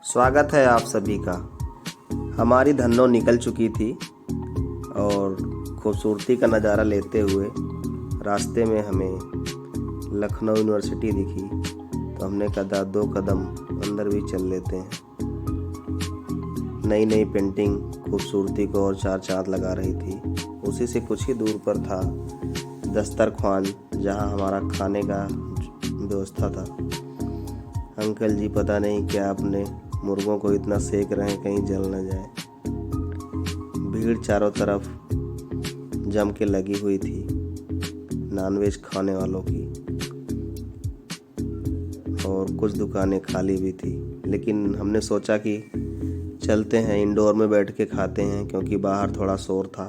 स्वागत है आप सभी का। हमारी धन्नो निकल चुकी थी और खूबसूरती का नज़ारा लेते हुए रास्ते में हमें लखनऊ यूनिवर्सिटी दिखी, तो हमने कहा 2 कदम अंदर भी चल लेते हैं। नई नई पेंटिंग खूबसूरती को और 4 चाँद लगा रही थी। उसी से कुछ ही दूर पर था दस्तरख्वान, जहां हमारा खाने का व्यवस्था था। अंकल जी पता नहीं क्या अपने मुर्गों को इतना सेक रहे हैं कहीं जल न जाए। भीड़ चारों तरफ जम के लगी हुई थी नॉनवेज खाने वालों की, और कुछ दुकानें खाली भी थी। लेकिन हमने सोचा कि चलते हैं इंडोर में बैठ के खाते हैं, क्योंकि बाहर थोड़ा शोर था।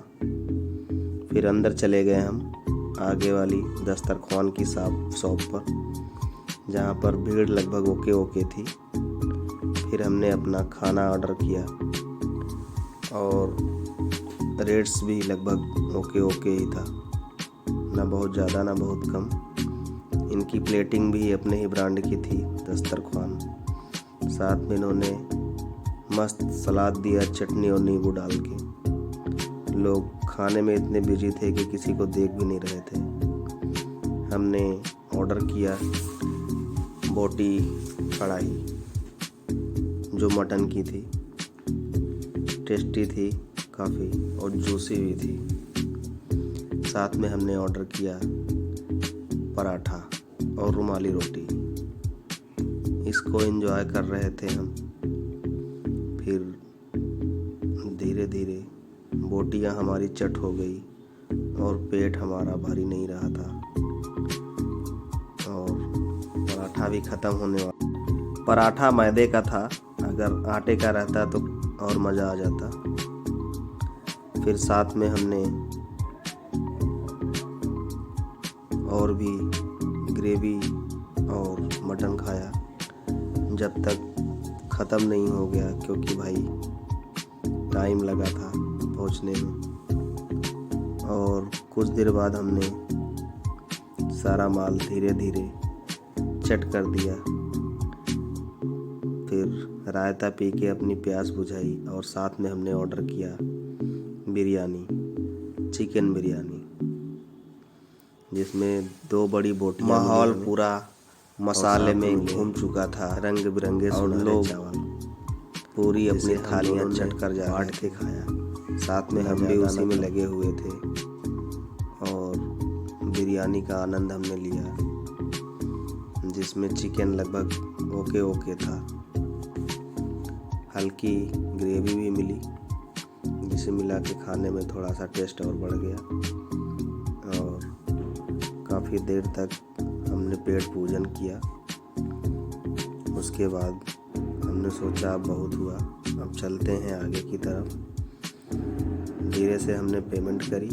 फिर अंदर चले गए हम आगे वाली दस्तरख्वान की शॉप पर, जहाँ पर भीड़ लगभग ओके थी। फिर हमने अपना खाना ऑर्डर किया और रेट्स भी लगभग ओके ही था, ना बहुत ज़्यादा ना बहुत कम। इनकी प्लेटिंग भी अपने ही ब्रांड की थी दस्तरख्वान। साथ में इन्होंने मस्त सलाद दिया, चटनी और नींबू डाल के। लोग खाने में इतने बिजी थे कि किसी को देख भी नहीं रहे थे। हमने ऑर्डर किया बोटी कढ़ाई, जो मटन की थी। टेस्टी थी काफ़ी और जूसी भी थी। साथ में हमने ऑर्डर किया पराठा और रुमाली रोटी। इसको एंजॉय कर रहे थे हम। फिर धीरे धीरे बोटियां हमारी चट हो गई और पेट हमारा भारी नहीं रहा था, और पराठा भी ख़त्म होने वाला। पराठा मैदे का था, अगर आटे का रहता तो और मज़ा आ जाता। फिर साथ में हमने और भी ग्रेवी और मटन खाया, जब तक ख़त्म नहीं हो गया, क्योंकि भाई टाइम लगा था पहुंचने में। और कुछ देर बाद हमने सारा माल धीरे धीरे चट कर दिया। फिर रायता पी के अपनी प्यास बुझाई, और साथ में हमने ऑर्डर किया बिरयानी, चिकन बिरयानी, जिसमें 2 बड़ी बोटियां। माहौल पूरा मसाले में घूम चुका था, रंग बिरंगे सुनहरे चावल। पूरी अपनी थालियां चट कर बांट के खाया। साथ में हम भी उसी में लगे हुए थे और बिरयानी का आनंद हमने लिया, जिसमें चिकन लगभग ओके था। हल्की ग्रेवी भी मिली, जिसे मिला के खाने में थोड़ा सा टेस्ट और बढ़ गया। और काफ़ी देर तक हमने पेट पूजन किया। उसके बाद हमने सोचा अब बहुत हुआ, अब चलते हैं आगे की तरफ। धीरे से हमने पेमेंट करी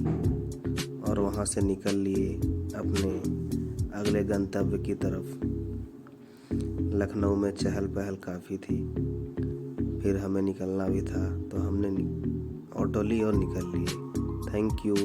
और वहाँ से निकल लिए अपने अगले गंतव्य की तरफ। लखनऊ में चहल पहल काफ़ी थी। फिर हमें निकलना भी था, तो हमने ऑटो ली और निकल लिए। Thank you.